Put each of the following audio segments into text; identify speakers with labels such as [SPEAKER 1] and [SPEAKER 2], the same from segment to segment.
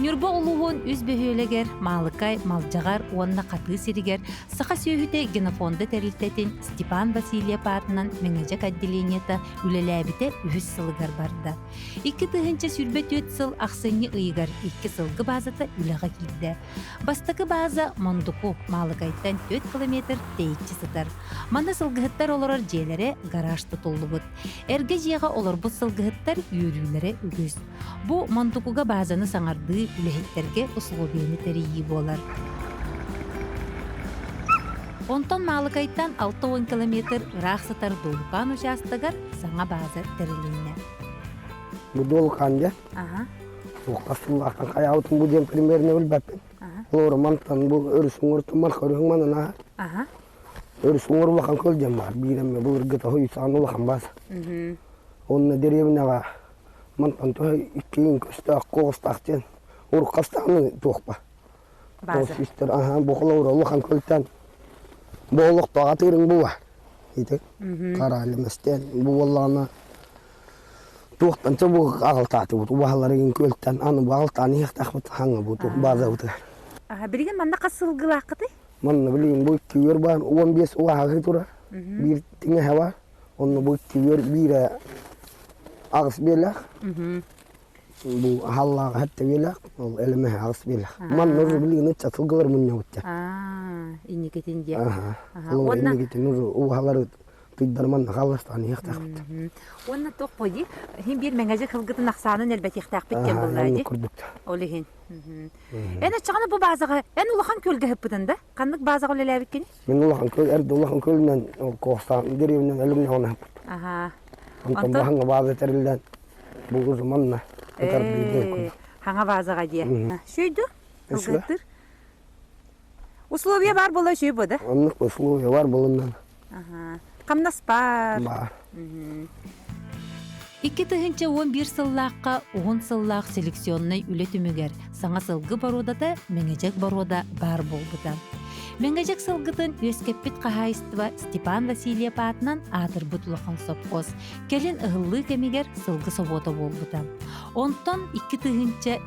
[SPEAKER 1] Нюрба улуғын үз бөхөлегер, малыкай, малжағар, уанна қаты сиригер, сақа сөйхіте генофонды тәрілтетін Степан Васильев атынан меңәжек отделениета үлеләбіте үхіс сылығар барды. 2 тыгынча сүрбет өт сыл ақсыны ұйығар 2 сылғы базаты үліға келді. Бастықы база Мондуку малыкайттан 4 километр тейітчі сытар. Манда сылғыттар оларар желері гараж тұтылы бұд. Әрге жеға олар бұд сылғыттар үйірілері үгіз. Бұ Мондукуға базаны саңарды үліхеттерге условияны тәрейі болар. Онтон малыкайттан 6-10 километр ырақ сытар Долукан участығар саңа база тәрелейіне.
[SPEAKER 2] Бұл Долукан де? Оқтасыллақтан қаяутын бұл ден примеріне білбәппен. Бұл ормантан бұл өрісің ұртын марқа өріғің манын аға. Өрісің ұрлақан көлден бар. Бейреме бұл ұргыта хойсаған ұлақан база. Онына деревінаға мантан тұхай иккейін көстақ, қоғыстақтен ұрқастағыны тоқпа.
[SPEAKER 1] База?
[SPEAKER 2] Бұқыла ұлақан көлден болық бағатырың бұға. Қара әлімістен бұл олағына тоқтан бұл ағылтаты бұд. Бағаларығын көлден аны бағылтаны еқтақ бұд. Хаңы бұд. База бұд.
[SPEAKER 1] Бірген манда қасылғыл ақыды?
[SPEAKER 2] Манна білейін бұл күйер бар. 15 уағығы тұра. Bir tine hava. Onu bu kuyur bir ağız belak. Bu halla hatta belak. O elime ağız belak. Man nuru bilin ne çatıl gör munnya uçta.
[SPEAKER 1] İni ketin diye.
[SPEAKER 2] O ini ketin nuru o halları tüydarman halastan yaktak.
[SPEAKER 1] Onu toqpoyi. Hem bir mengaje kılgıtın aksanın elbet yaktak bitken bulladı. Olehin. Ene çağını bu bazıga. En ulakan kölge hepiden de. Kanlık bazıga olele bitkeni?
[SPEAKER 2] Ben ulakan köl erdi ulakan kölünden koğustan derevinen elimine ona hep. Ondan bahanga bazı terilden bu zamanla.
[SPEAKER 1] Hanga bazıga diye. Şuydu. Kılgıttır. Условия бар bola şey bu da.
[SPEAKER 2] Anlık условия var bulundan.
[SPEAKER 1] Kamnas var.
[SPEAKER 2] Var.
[SPEAKER 1] 2011 сыллаққа 10 сыллақ селекционнай үлетімігер саңа сылғы баруда да меңежек баруда бар болбыда. Меңежек сылғытын өскеппет қағайыстыва Степан Васильев атынан атыр бұтылықын сопқоз. Келін ұғылы кемегер сылғы собота болбыда. Онтон 2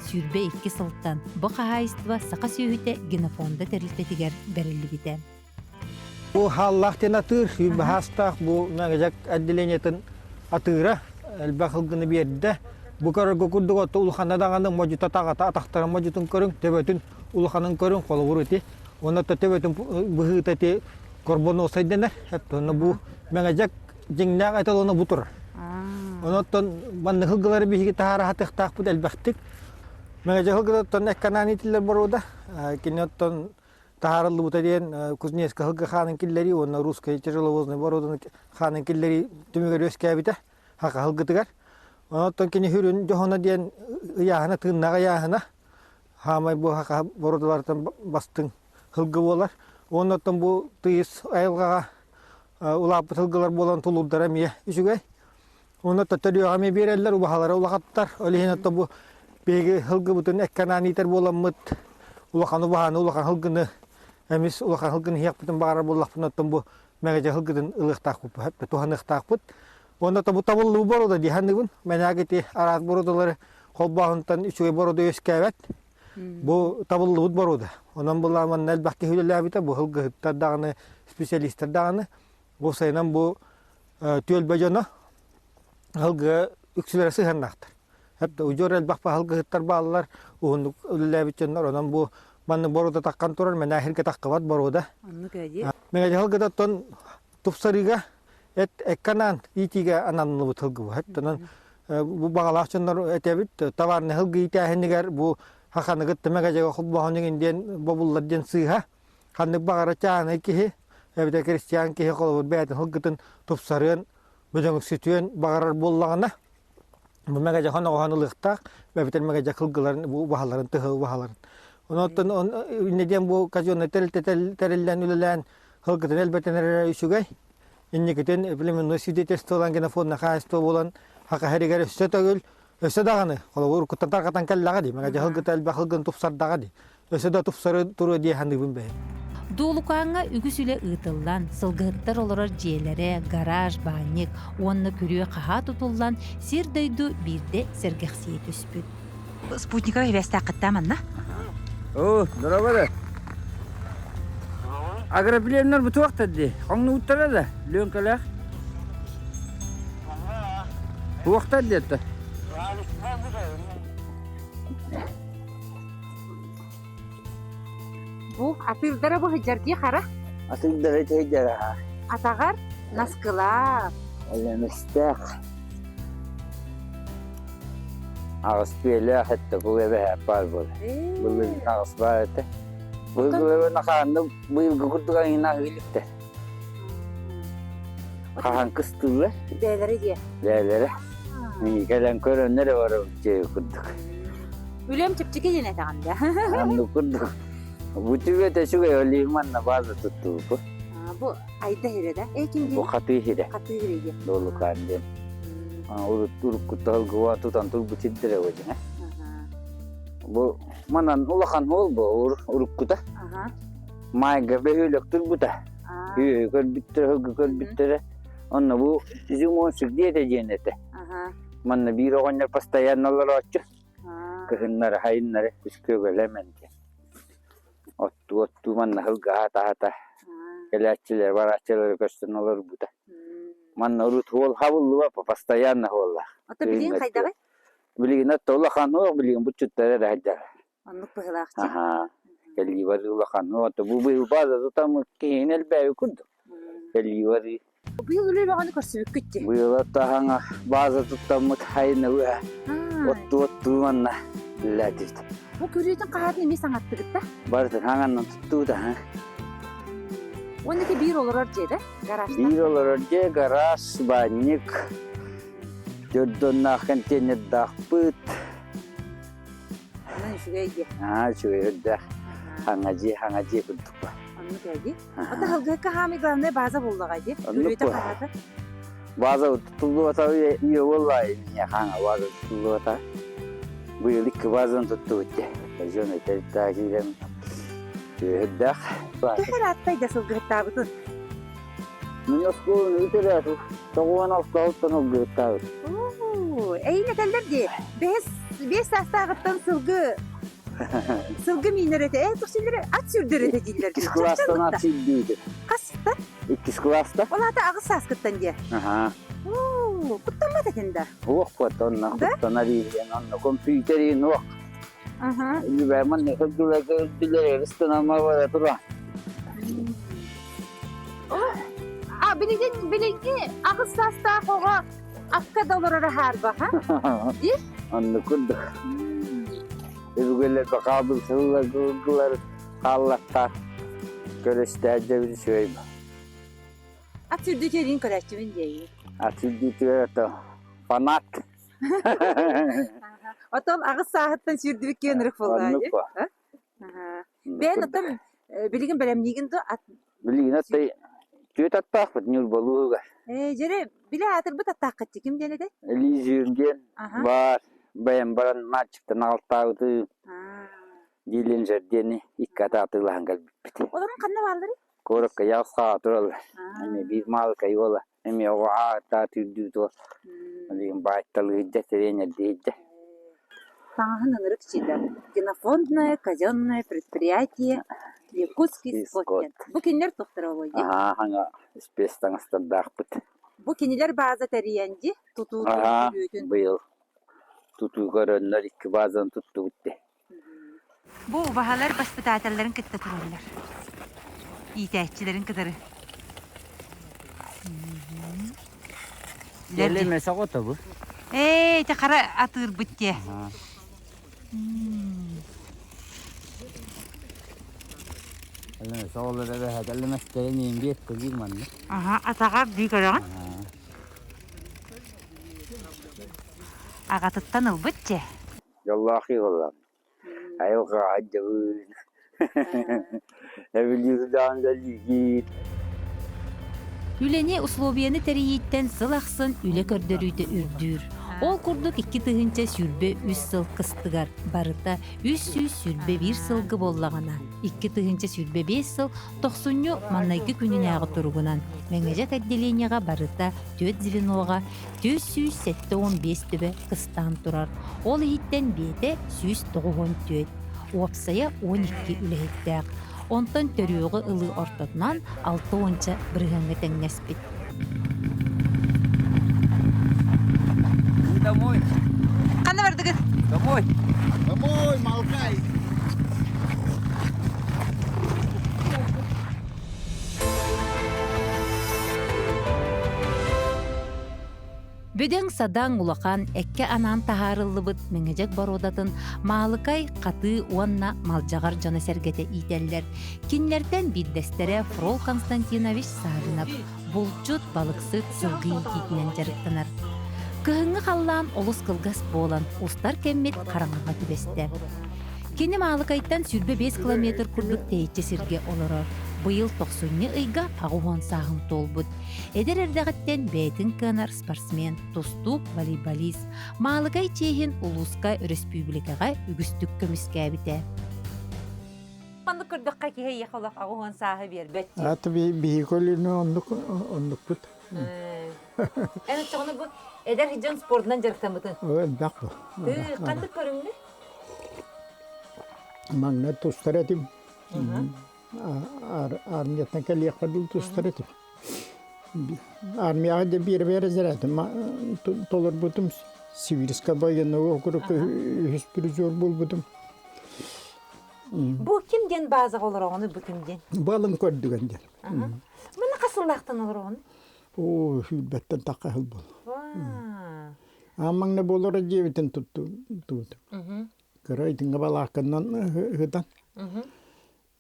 [SPEAKER 1] сүрбе 2 сылттан бұ қағайыстыва сақа сүйіте генофонды тәрілтетігер бәрілі біде.
[SPEAKER 3] Bu hallahten atır, bahastaq bu mengejek adileniyetin atıra elbaqılgını berdi. Bu kararga kurduk otu ulxanda dağanın mojuta tağata ataqtara mojutun körün tebetün ulxanın körün qolu vuruti. Ona da tebetün bıhıtati korbon olsaydılar. Hep onu bu mengejek jingnak aytalona butur. Ondan bandı hılgıları bir tahara hatıq bu elbaqtik. Mengejek hılgıları ton ekkananitiller baroda. Kinotton Taharalı bu tadiyen Kuzneska hılgı xanın killeri, onun Ruskaya tırılavozunu barodun xanın killeri tümüger öskabite, haka hılgıtıgar. Ondan kini hürün johona diyen yağına, tığınnağa yağına, hamay bu haka barodalardan bastın hılgı bolar. Ondan bu tığız ayılgağa ulapıt hılgılar bolan tuludlara miye üçügey. Ondan tadiyo hami bereller, ubahalara ulaqattar. Öyleyine bu begi hılgı bütün ekkananiter bolan mıt. Ulaqan ubahana, ulaqan hılgını Emis ulaqan hılgını hiyak bütün bağırar bollaq bunattan bu mengece hılgıdın ılıqtaq bu, hep tuhanıqtaq bu. Ondan bu tabıllı baroda dihandıgın. Menageti arat barodaları kolbağıntan üçüge baroda öskəvət. Bu tabıllı bu baroda. Ondan bullaman elbaqki hüleləbite bu hılgı hıttar dağını, spesialistler dağını. Bu sayınan bu tüyel bacana hılgı üksülere sığırnaqtır. Hep de ucur elbaqpa hılgı hıttar bağlılar. Uğunduk hüleləbitçenler. Ondan bu Bana baroda takkan turar, men ahir ketakkavat baroda.
[SPEAKER 1] Anlık öyle.
[SPEAKER 3] Mengece hılgıda ton tupsariga et ekkanan itiga ananlı bu hılgı bu. Hep tonan bu bağlaşçınlar etebit tavarını hılgı itiahinigar bu hakanı gıttı mengece hılbağın indiyen babullar den sığha. Kanlık bağıra çağına kihi. Evde Hristiyan kihi kolu beytin hılgıtın tupsarıyan böcengük sütüyen bağırar bollağına. Bu mengece hana ohanılıqtaq. Bebiten mengece hılgıların bu bahaların tıhı bahaların. Ondan neden bu kazyonda terillen ülelen hılgıtın elbette üçügey. İnnikiten bilemin nüsüde testi olan gene fonuna kayıstı olan haka heriger üstü tağıl üstü dağını. Kolu urkuttan tarkatan kellağa di. Mengece hılgıtı elbette hılgın tupsar dağa di. Üstü da tupsarı turu diye handıbın bey.
[SPEAKER 1] Doğulukanğa ügüsüle ıtıllan, sılgıttar olarar ciğelere, garaj, banyak, onunla körüye kaha tutullan, sir daydu bir de sergeksiyet üspüt. спутниковый веста кыттаманна.
[SPEAKER 4] О, здорово. Агроплемнер bu вақтады. Қаңны ұттарады, лөнкалақ. Bu вақтады деді.
[SPEAKER 1] Бу атылдары бу хыжарди хара.
[SPEAKER 4] Атылдары тейдері.
[SPEAKER 1] Атагар наскыла.
[SPEAKER 4] Әлемістәқ. Ağız böyle hatta bu eve hep var bu. Bu ağız var ete. Bu eve nakandı bu yıl kurduğun yine birlikte. Kahan kıstığı
[SPEAKER 1] Değleri diye.
[SPEAKER 4] değerleri. Gelen körenleri var o şey kurduk.
[SPEAKER 1] Ülem çıpçık yine tağında.
[SPEAKER 4] Anlı kurduk. Bu tüvete şu limanla bazı tuttu bu.
[SPEAKER 1] Bu ayda herede. Kim
[SPEAKER 4] Bu katı hire.
[SPEAKER 1] Katı herede.
[SPEAKER 4] Dolu kandı. Urut kutal gua tutan tur bu çiddire vajine. Bu manan ulakan hol bu uruk kuta. May gabe hülök tur buta. Hülök bitter hülök bitter. Onna bu izumon sigdiye de cenete. Manna bir oğanlar pastayanlar açı. Kıhınlar hayınlar iskö lemente. Ottu manna hılga hata. Gelçiler varaçlar gösternalar buta. Manna urut hol havullu va pastayanna holla.
[SPEAKER 1] Ata bilin kayda bay?
[SPEAKER 4] Bilin atta ulakan ho bilin buçutlara da hajar.
[SPEAKER 1] Anlık pıhılakçı.
[SPEAKER 4] Aha. Kali var ulakan ho atta bu bu bazı tutam kihinel bayu kurdu. Kali var
[SPEAKER 1] Bu yıl öyle bir körsübük gitti.
[SPEAKER 4] bu yıl atta hanga bazı tutam hayna wa. Ottu manna latit.
[SPEAKER 1] Bu körüyden kahadını mi sanattık da?
[SPEAKER 4] Bardır hangandan tuttu da ha.
[SPEAKER 1] Ondaki bir olur orcaydı. Garajda.
[SPEAKER 4] Bir olur önce garaj banyak. Jodoh kentenya dapet.
[SPEAKER 1] Aman şu gaydi.
[SPEAKER 4] Ha şöyle hangaji bentuk pak.
[SPEAKER 1] Anlık gaydi. Ata halga kahami granne baza buldu gaydi. Körüyden kahadı.
[SPEAKER 4] Bazı tutuldu atau iya wallahi ya hanga bazı tutuldu atau. Bu yıllık bazı tuttu işte. Jone tertakilen. Dah.
[SPEAKER 1] Keherat payda sılgı tabutun.
[SPEAKER 4] Minusku itu dah tu. Takuan asal tanah getah.
[SPEAKER 1] Eyne derlerdi. Beş sastağıttan sılgı. Sılgı minerete. Tuksilleri at sürdürete dillerdi.
[SPEAKER 4] İkis klastan atsildi.
[SPEAKER 1] Kasıtta?
[SPEAKER 4] İkis klasta.
[SPEAKER 1] Ola da ağız saskıttan diye.
[SPEAKER 4] Aha.
[SPEAKER 1] Kuttanma dedin de.
[SPEAKER 4] Kuatan ari yang anna komputerin wak.
[SPEAKER 1] Aha.
[SPEAKER 4] Ini memang ni kalau kita restan nama apa tu lah.
[SPEAKER 1] Bilgi ağız sastağı koğa akka dolara harba ha?
[SPEAKER 4] Anna kudu. Ibu gele bakabul selular gular Allah'ta görüşte aja bir şey.
[SPEAKER 1] At sürdükerin kolektörün diye.
[SPEAKER 4] Asil itu tu fanat.
[SPEAKER 1] Otom ağız saattan sürdürük gönürük
[SPEAKER 4] Anna
[SPEAKER 1] oldu.
[SPEAKER 4] pa.
[SPEAKER 1] Ben otom bilgin belemliğin de at.
[SPEAKER 4] Beli nanti cuci tak nyur balu ga.
[SPEAKER 1] Jere bile atır bu tatakkat kim denedi?
[SPEAKER 4] Elizirgen var. Bayam baran macik tenal tahu tu. Jilin jerdeni ikat atul hanggal biti.
[SPEAKER 1] Otom kanna varları?
[SPEAKER 4] Korak kaya saatul. Ini bir mal kayola. Ini awak tak tidur tu. Ini baik terlihat serinya dia.
[SPEAKER 1] Таңын ырыкчида. Генофондное, казенное предприятие Якутский скотен. Bu kinler doktora oldu.
[SPEAKER 4] Aha, hanga spes tang standar put.
[SPEAKER 1] Bu kinler bazı teriyenci tutu
[SPEAKER 4] Aha,
[SPEAKER 1] büyütün.
[SPEAKER 4] bu yıl tutu görünler iki bazen tuttu bitti.
[SPEAKER 1] Bu bahalar baspıtatellerin kıtta tururlar. İhtiyacçilerin kadarı.
[SPEAKER 4] Yerli mesak o bu.
[SPEAKER 1] Tekara atır bitti.
[SPEAKER 4] Kalau soalnya dah kalau mesti ni biar pergi mana.
[SPEAKER 1] Aha, atakar büyük olan. Agattan ol bitti.
[SPEAKER 4] Yallahi Allah. Ayo kacau. Evlilik dan gelik.
[SPEAKER 1] Üleni условияны терейттен сыл ақсын үле көрдөрүйді үрдүр. Ол курдук 2 тыгынча сүрбе 3 сыл кыстыгар барыта 300 сүрбе 1 сылгы боллагана. 2 тыгынча сүрбе 5 сыл 90 маннайгы күнүнәгы тургунан меңежек отделенияга барыта 4 звенога 415 төбе кыстан турар. Ол иттен бете 194. Уапсая 12 үлехеттәк. Онтан төрүгө ылы ортотунан 6-онча биргәнгә тәңнәспит.
[SPEAKER 4] Домой.
[SPEAKER 1] Каны бардыгы?
[SPEAKER 4] Домой.
[SPEAKER 3] Домой, малкай.
[SPEAKER 1] Бүдең садаң улақан әкке анан тахарыллыбыт меңежек бородатын маалыкай каты уанна малжагар жана сергете ителлер. Кинлерден биддестере Фрол Константинович Сарынов, булчут балыксыт сылгы итинен жарыктанар. Кыһыңы халлаан олус кылгас болан, устар кеммет караңага түбесте. Кені маалыкайттан сүрбе 5 километр курдук тейче сирге олорор. Быйыл 90 ыйга агуон сағын толбут. Эдер эрдегеттен бәйтін кынар спортсмен, тустук волейболист, маалыкай чейхин улуска республикага үгістік көміскәбіте. Манды күрдіққа кейе яқылақ агуон сағы бербет.
[SPEAKER 3] Аты бейкөліні ондық бұд.
[SPEAKER 1] Әні чоғыны бұл эдер хиджан спортынан жарықтамытын.
[SPEAKER 3] Бақ бұл.
[SPEAKER 1] Қанды көріңді?
[SPEAKER 3] Маңна тустар етім. Армиятан кәлек бадыл тустар етім. Армияға да бері зәретім. Толыр бұдым. Сибирска байыны оқырық үспірізор бол бұдым.
[SPEAKER 1] Бұл кімден базы олар оғыны, бұл кімден?
[SPEAKER 3] Балын көрдігенден.
[SPEAKER 1] Мұны қасылдақтан олар оғыны?
[SPEAKER 3] О, хүлбәттен таққа хыл бол. Амаңна болыр жебетін тұтты. Кырайтынға балаққаннан ғыдан.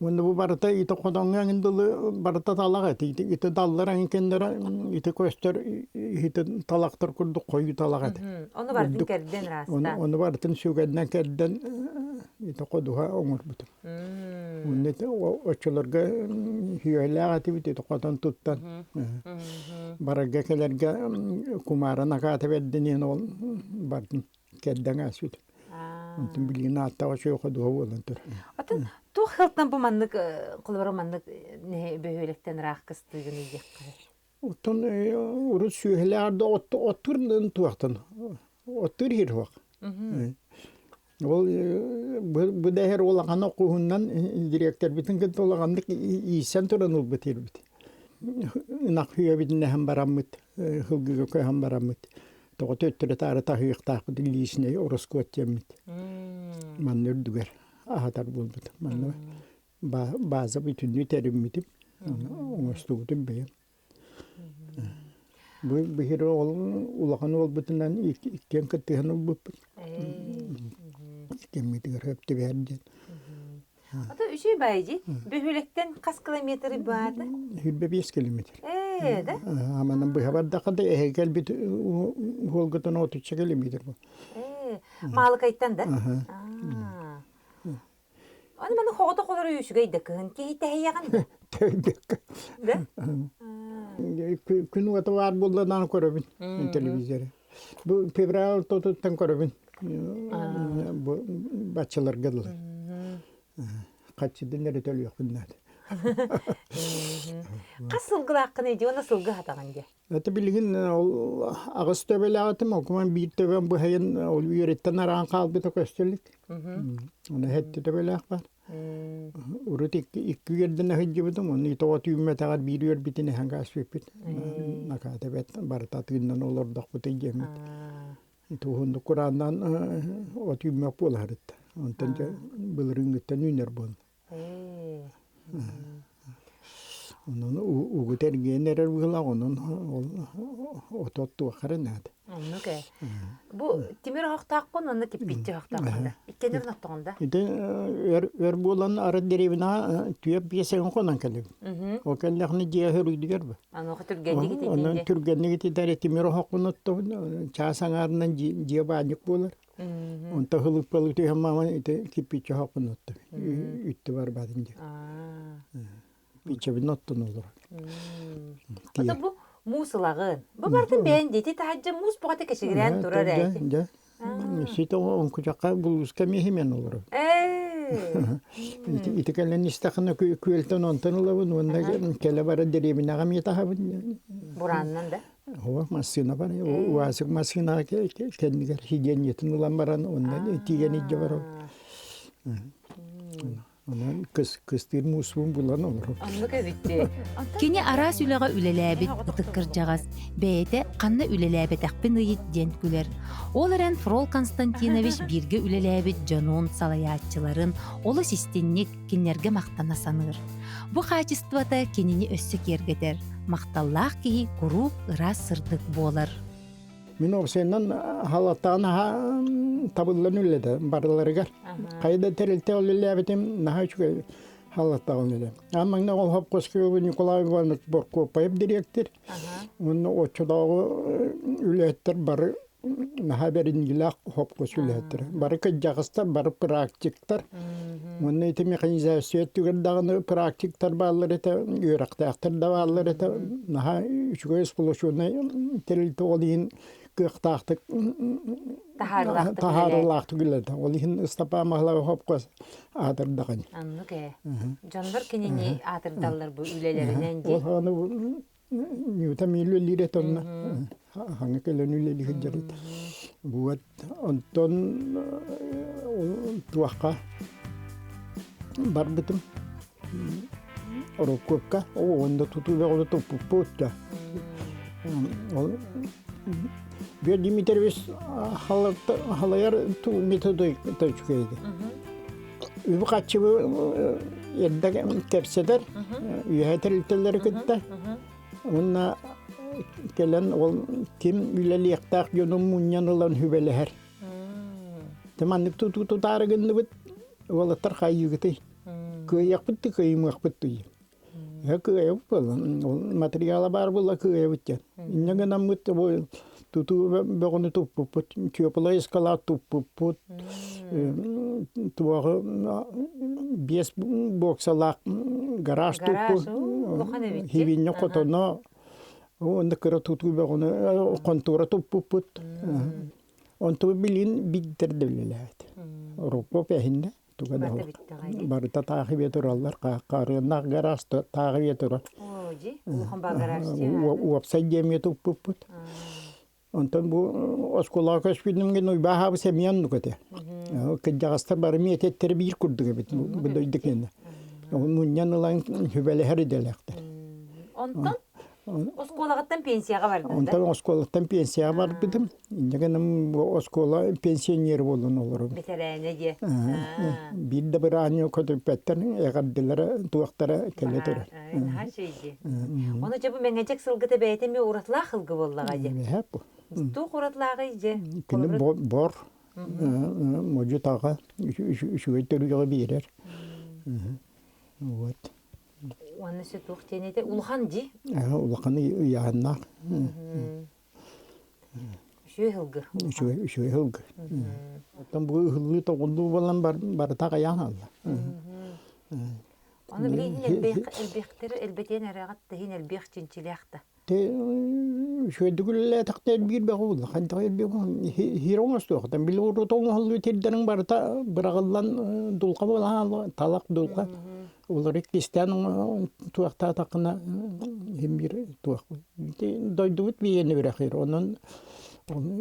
[SPEAKER 3] Онда бұл барыта ите қоданға әңінділі барыта талаға әті. Ите даллар әңкендері, ите көстер, ите талақтар күрді қойы талаға әті.
[SPEAKER 1] Оны бардың кәрден раста?
[SPEAKER 3] Оны бардың сөгәдінен кәрден ите қодуға оңыр бұтым. Онда өтчілерге хүйелі әті біт, ите қодан тұттан. Барарға кәлерге құмарына қатып әдденен ол бардың кәрден әсіт. Онтын білген аттаға шөйқы дуға болын тұр.
[SPEAKER 1] Атын, туқ қылтан бұл маннық, құлбары маннық бөйлектен рақ кыстығын үйдек қай?
[SPEAKER 3] Оттан ұрыс сүйелі арды оттырын туақтан. Оттыр хер вақ. Ол бұдәхер олағаны оқуғыннан директор бітін кінт олағандық исен тұрын ол бітер біт. Нақ хүйе бітіне хам барамыд, хылгыға көй хам барамыд. Тоғыт өттірі тары тахыйық тақыды лисіне орыс көт жеммет. Манны үрдігер, ағатар болбыды. Манны база бүтінді тәрімметім, оңыстығытым бейім. Бұхыр олаған ол бұтынан ikкен кіттіғын ол бұппын. Ikкен метігер өпті бәрден.
[SPEAKER 1] Ата үші байжи, бөхілектен қас километрі бады?
[SPEAKER 3] Хүлбе 5 километр.
[SPEAKER 1] Да?
[SPEAKER 3] Аманын бұға бардақы да әйгел біт олғытын 33 километр бұл.
[SPEAKER 1] Маалыкайттан да? Оны маны хоғыта қолары үйшігейді кігін, кейті әйяған да?
[SPEAKER 3] Тәйдек.
[SPEAKER 1] Да?
[SPEAKER 3] Күн оты бар болдан көрібін телевизоры. Бұл феврал тұттан көрібін. Бачылар ғылы. Қатшыдың әрі төлі өкіндеді.
[SPEAKER 1] Қас сылғылы аққын еді, оны сылғы атаған де?
[SPEAKER 3] Әті білген ағыз төбелі ағытым, оқыман бір төбен бұхайын үйреттен араған қалбыты көстелік. Оны әтті төбелі ақ бар. Урут 2 жерден әхіджі бұдым, оны итоға түйімет ағар бір үйер бітіне ханға асвепет. Накаты бәт барытатығынан олырдақ бұты жемет. Итоғынды құрандан отүйімет бол әрітті. Онтан бұлырыңғыттан үйнер бол. Onun uğu tergenler uğula onun otottu akarın adı.
[SPEAKER 1] Anladım. Bu timir haqtaqın onu kipitçi haqtaqında. İkkenir nattığında.
[SPEAKER 3] Ör bolan ara derevina tüyep piyesen konan kalim. O kellahını diye hürüdüger bu.
[SPEAKER 1] Onu Türkgenli gitti.
[SPEAKER 3] Onun Türkgenli gitti der timir haqın ottu. Çasan arından diye bacık bolar. On tahılıp balık diye ama kipitçi haqın ottu. Üttü var badınca. Piçe bir nottun olur.
[SPEAKER 1] Ata bu мусылағын. Бұл бардың бән дейті тағаджа мус бұғаты кешігірен тұрар әйті.
[SPEAKER 3] Да. Сите он кучака булуска мехимен олар. Итекелен истахына күелтен онтанылабын, онда келе бара деребинага метахабын.
[SPEAKER 1] Бураннан да?
[SPEAKER 3] Ова машина бар. Уасык машина кендигер хиден етін улан баран, онда тиген идже бар. Онан кыстыр мусуын булан олар.
[SPEAKER 1] Анны көбітті. Кені арас үліға үлеләбіт ұтыққыр жағас. Бәйеті қанны үлеләбіт әқпін ұйыт ден күлер. Ол әрін Фрол Константинович бірге үлеләбіт жануын салаятчыларын, олы систеннік кенлерге мақтана саныр. Бұ қачыстывата кенені өссік ергетер. Мақталлақ кейі құру ұрас сырдық болар.
[SPEAKER 3] Мен опсайынан халаттағына табылын үледі барларығар. Қайда тәрілті олылы әбетім наға үшігі халаттағын үледі. Амаңна ол хапқосқығы Николай Иванович Боркопаев директор. Оны отчудағы үлеттер бары наға берінгілақ хапқос үлеттер. Бары көджағыстар, бары практиктар. Оны еті механизация түгірдағыны практиктар бағалар еті, үйрақтақтар да бағалар еті. Наға үшігі сполошуына тәрілті олығын кықтақтық тахарылақты күледі. Ол ең ұстапа мағылағы хопқыз адырдағын.
[SPEAKER 1] Анны кәе. Жандар кенені адырдалар бұл үлелерінен де?
[SPEAKER 3] Ол ғаны нюта мейлі өлірет онына. Хаңы көлін өлелі күджерет. Бұғат онтон туаққа бар бітім. Орып көпқа. Онда тұту бәғылы тұппы өтті. Бер Димитрович халаяр ту методой точкейди. Үбі қатшыбы ерді кәпседер, үйәтірілтелері күтті. Онна келен ол тем үлелі яқтақ жонын мұньян ұлан хүбелі әр. Теманнық тұтары күнді бүт, олаттар қайы күті. Көйек бітті, көйімек бітті. Көйек бұл, материалы бар бұла көйек бітті. Иннеген амытты бұл, Туту бәғыны тұппыппыт, көпілі ескала тұппыппыт, туағы бес боксалақ гараж тұппы, хивинне қотына, онды кірі туту бәғыны контура тұппыппыт. Онты білін биддерді біліләді. Руппы пәхінде. Барыта тағы ветуралар, қарынақ гараж тағы ветурал. Уапсай деме тұппыппыт. Онтан бұл осколаға көшпедімген ұйбаға сәмиян нүкеті. Кәджағастар бары мететтері бір күрдігі бет, бұдойдық енді. Мұниян ұлан хүбәлі әріделіқтір.
[SPEAKER 1] Онтан осколағаттан пенсияға бардың да?
[SPEAKER 3] Онтан осколағаттан пенсияға бар бідім. Егенім оскола пенсионер болын олар.
[SPEAKER 1] Бетерәне де?
[SPEAKER 3] Bir de bir anı kötü petterin eğardilere tuvaktara kelletiri.
[SPEAKER 1] Ha şeydi. Onu cebı mengecek sılgıda beytemi uğratlığa kılgı bollağa de?
[SPEAKER 3] Hep bu.
[SPEAKER 1] Tuğ uğratlığa de?
[SPEAKER 3] Kini bor. Mocu tağı. Şu ettirücüğü bir yer. Evet.
[SPEAKER 1] Onu sütuğ tenede ulhan di?
[SPEAKER 3] Ulhanı yağınlar.
[SPEAKER 1] Şöyle hılgı.
[SPEAKER 3] Şöyle hılgı. Tam bu hılgı toğunduğu olan barıtağa yağınlar.
[SPEAKER 1] Onu bileyim elbekleri elbeten arağıt da hin elbek çinçilekte.
[SPEAKER 3] Şöyle düğülle takdir bir bağlı. Hatta bir hiron aslıyor. Tam bir ortadan hılgı tedderin barıta bırakılan dulka olan talak dulka. Onlar ikisinden tuğakta takına hem bir tuğak. Doyduvut bir yeni bir ahir. Onun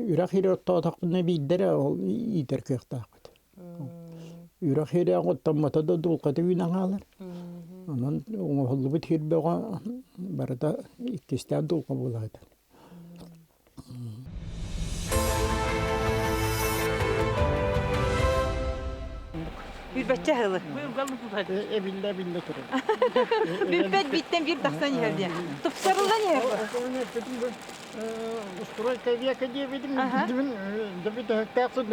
[SPEAKER 3] Ürahiri ottaataqtuna biddere ol ider kıqtaqt. Ürahiri ottammata da dulqatı binağalar. Onun oğullu bit hirbeğa barada ikistan dulqa buladı.
[SPEAKER 1] Bir bacca hılı.
[SPEAKER 3] Evinde durur.
[SPEAKER 1] Bir bet bitten bir daksan yerdi. Tupsarılan yer.
[SPEAKER 3] Устройка века девять минут, Давид Хактаксон,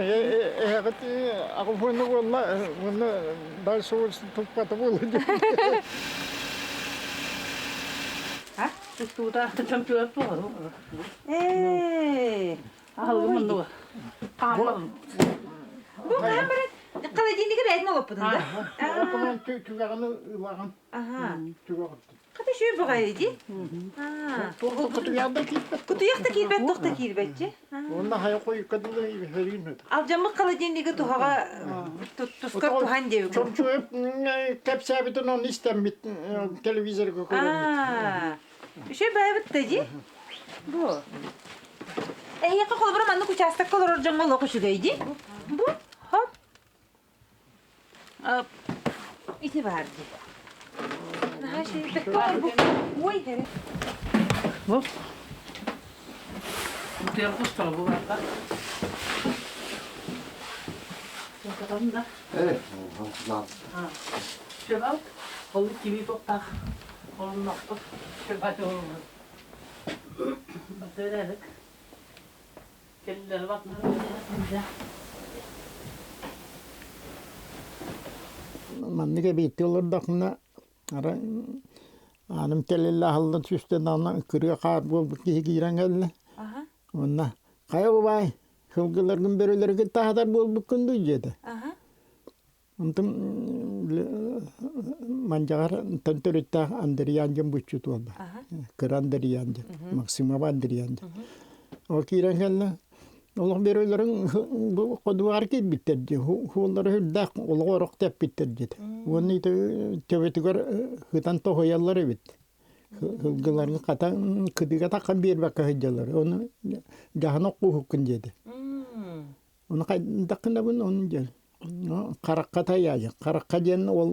[SPEAKER 3] он дальше тут потом.
[SPEAKER 5] Hả? Tụi ta trong chưa tuổi. Ê, hầu cái mình đùa. Pam lắm.
[SPEAKER 1] Bu kamera холодильниге бәйтін олып бұдын да?
[SPEAKER 3] Окуман түгәгәне ылаган.
[SPEAKER 1] Ага.
[SPEAKER 3] Түгәгән.
[SPEAKER 1] Қата шөй бұғай еді?
[SPEAKER 3] Кутуяда китте.
[SPEAKER 1] Құтыяқта келбәт, тоқта келбәт же?
[SPEAKER 3] Онда хая кой кадылы хәрин.
[SPEAKER 1] Ал жамық холодильниге тұғаға тұскап тұған деу.
[SPEAKER 3] Чомчуеп кепсәбитен он истәмбит телевизорга күрәм.
[SPEAKER 1] Шөй бәй бітті же? Бұ. Яққа қолы бұрым анны күчастық қолыр жаңғыл оқышыға еді? Бұ, хоп. Ити бар де. Наға шөй бітті бұл. Ой, хәрі.
[SPEAKER 5] Bu. Bu diğer kuşlar bu var da. Bakalım da.
[SPEAKER 2] Evet.
[SPEAKER 5] Şöyle kolu gibi toptak. Kolun nokta. Şöyle hadi oğlum. Batırırık. Kellileri bakmaları bize.
[SPEAKER 3] Mandıga bitti olur da buna ara anım telelle halda üstten ana kırığa kar bu giren geldi.
[SPEAKER 1] Aha,
[SPEAKER 3] Onda kaya bu bay. Hılgıların börüleri tahtar bol bu kundu dedi.
[SPEAKER 1] aha.
[SPEAKER 3] Ondan mancar tentörütte andiriyancım buçut oldu.
[SPEAKER 1] Aha.
[SPEAKER 3] Kırandiriyancım. Maksima bandiriyancım. O kiren geldi. Allah börülerin bu koduvar ki bitirdi. Huları hüddak olağırık tep bitirdi. Onu tövetigar hıtan tohoyalları bitti. Hılgıların katan kıdıga takkan bir bakı hıccaları. Onu jahan oku hukun dedi. Onu kaydıkında bunu onun gel. Karakka tayacak. Karakka jen ol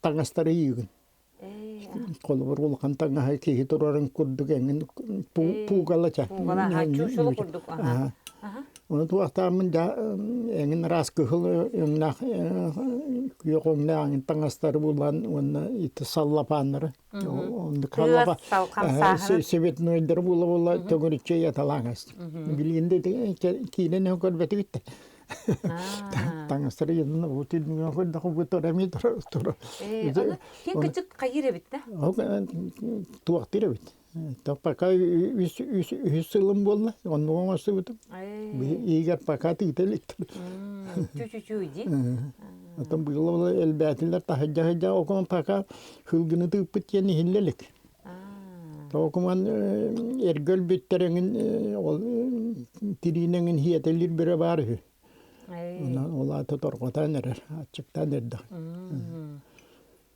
[SPEAKER 3] tangastarı yığın. Kolubur olkan tangah ki turarın kurduk engin puğalaca.
[SPEAKER 1] Puğala, ha, çuşulu kurduk. Aha.
[SPEAKER 3] Onu tuğahtamın da engin raskıhıl engin yoğunla angin tangastarı bulan onu iti sallapanları. Onu kallapa. Sebet noydur bula tögürüçe yatalangas. Bilinde de kine ne kadar bitti. Tangastarı yanına bu tidin kadar bu torami tor.
[SPEAKER 1] Onu kim küçük kayır bitti?
[SPEAKER 3] Tuğahtırı bitti. Tapaka üsülüm bolla. Onu olması bitti. İyiger pakatı iteliktir.
[SPEAKER 1] Çü.
[SPEAKER 3] Atam bu elbetiler tahacca okuman paka hılgını tıpıt yeni hillelik. Okuman ergöl bütterengin tirinin hiyetelir bire barı. Ola torkotan erer, açıktan erdi.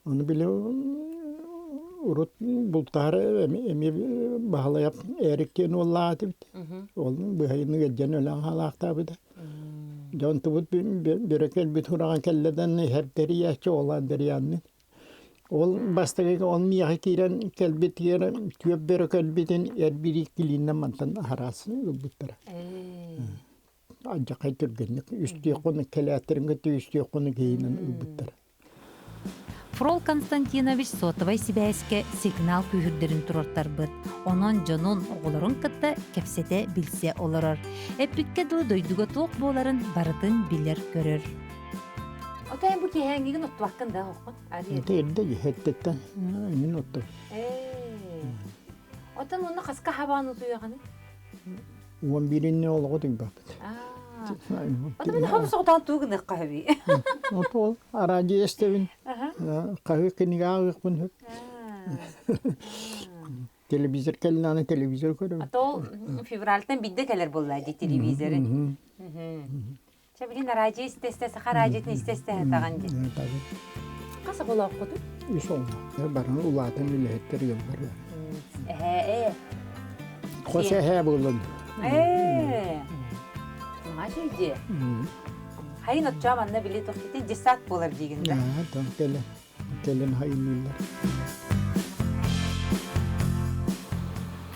[SPEAKER 3] Onu bile urut bultarı emi bağlayıp erikken ola atı bitti. Onun bihayını geçen öyle halakta bitti. Can tubut bir bir turan kelleden her deriyahçı olan deriyanın. Ol bastaki olmaya kiren kelbet yer tüyep bir kelbetin biri kilinne mantan harasını bitti. Ancak haytırgınlık üstü konu kelaterin götü üstü konu giyinin bitti.
[SPEAKER 1] Фрол Константинович сотовай сибәскә сигнал күйірдерін тұрортар бұд. Онон жонун оғыларын кытта кепсете білсе олырыр. Әппікке дылы дойдуға тоқ боларын барытын білер көрір. Отайын бұл кейәңгеген оттуаққын да оқын?
[SPEAKER 3] Тәйірді хеттетті. Мен отты.
[SPEAKER 1] Отан оны қасқа хабаны тұяғаны?
[SPEAKER 3] 11-іне олығы дың бақыт.
[SPEAKER 1] Ата мен хам соғдан тугын қаби.
[SPEAKER 3] Отол арачы естебин. Қаһы книга агықпын хөп. Телевизор келнаны телевизор көрөм.
[SPEAKER 1] Ата февральтан бидде келер боллайды телевизоры. Чабилин арачы истесе, харачытын истесе таган ди. Каса бола окуду?
[SPEAKER 3] Ишон. Баран улатын билеттер йылдар. Хосе болон. Мажиди. Хайын отчам анна билет оқитын десат болар дегенде. Там келен хайынлар.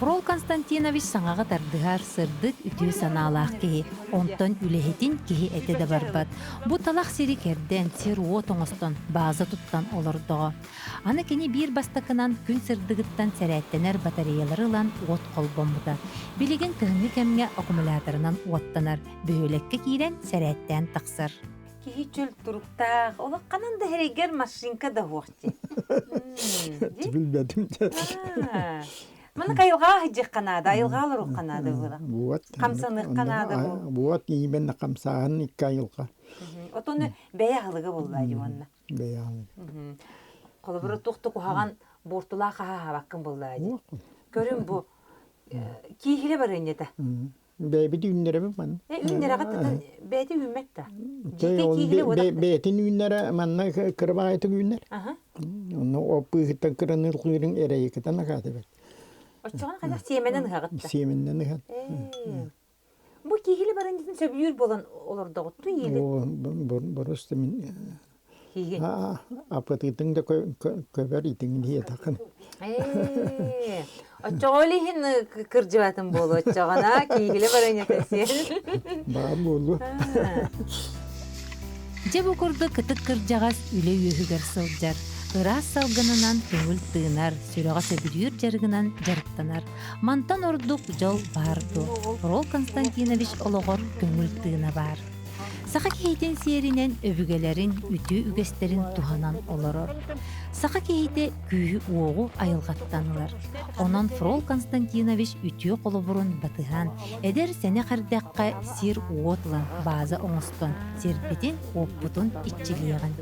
[SPEAKER 1] Фрол Константинович саңаға тардығар сырдық үтіу саналақ кейі, онтон үлехетін кейі әті де барбат. Бұ талақ сері керден, сируо тоңыстон, база туттан олырдығы. Аны кені бір бастықынан күн сырдығыттан сәрәттенер батареяларылан от қолбомбыда. Білеген күйінгі кәмге аккумуляторынан оттанар, бүйелекке кейден сәрәттен тақсыр. Кейі чөл тұрықтақ, олақ қананда әрегер машинка да оқты.
[SPEAKER 3] Білбәдім.
[SPEAKER 1] Мана кайылға хыджық қанады, айылға алыр қанады бұла. Қамсанық қанады бұл.
[SPEAKER 3] Буат нимен қамсағын 2 айылға.
[SPEAKER 1] Отону бәйе алыгы боллайды онна.
[SPEAKER 3] Бәян.
[SPEAKER 1] Қолыбыры туқты кухаган бортула хаха баккын боллайды. Көрүн бу киихиле бар энете.
[SPEAKER 3] Бәйби үннәре мен.
[SPEAKER 1] Үннер агат бәйти үммәтте. Жите киихиле ода.
[SPEAKER 3] Бәйтин үннәре манна кырбагайты үннәр.
[SPEAKER 1] Аха.
[SPEAKER 3] Онны опыгыттан кырыныр куйрын эрәйекетен агаты бит.
[SPEAKER 1] Оччогон када семенен хагытта.
[SPEAKER 3] Семеннен гат.
[SPEAKER 1] Бу киихиле бар энетин сөбүр болан олордогутту ийли.
[SPEAKER 3] О, боросты мен.
[SPEAKER 1] Хиген.
[SPEAKER 3] Апатытың да көбөр итин дие такын.
[SPEAKER 1] Оччоголи хин кыржыбатын болу оччогона киихиле бар энетин.
[SPEAKER 3] Бар болду.
[SPEAKER 1] Жебу курду кытык кыржагас үле үйөгөр сылжар. Ырас салгынынан көңүл тыынар, сүрөга сөбүрүр жарыгынан жарыктанар. Мантан ордук жол барду. Фрол Константинович ологор көңүл тыына бар. Саха кейтен сиеринен өбүгелерин, үтүү үгестерин туханан олорор. Саха кейте күйі оғу айылғаттанылар. Онан Фрол Константинович үтүү қолы бұрын батыған. Эдер сәне қардаққа сир уотлан база оңыстон, серпетін оппутун итчилиеген.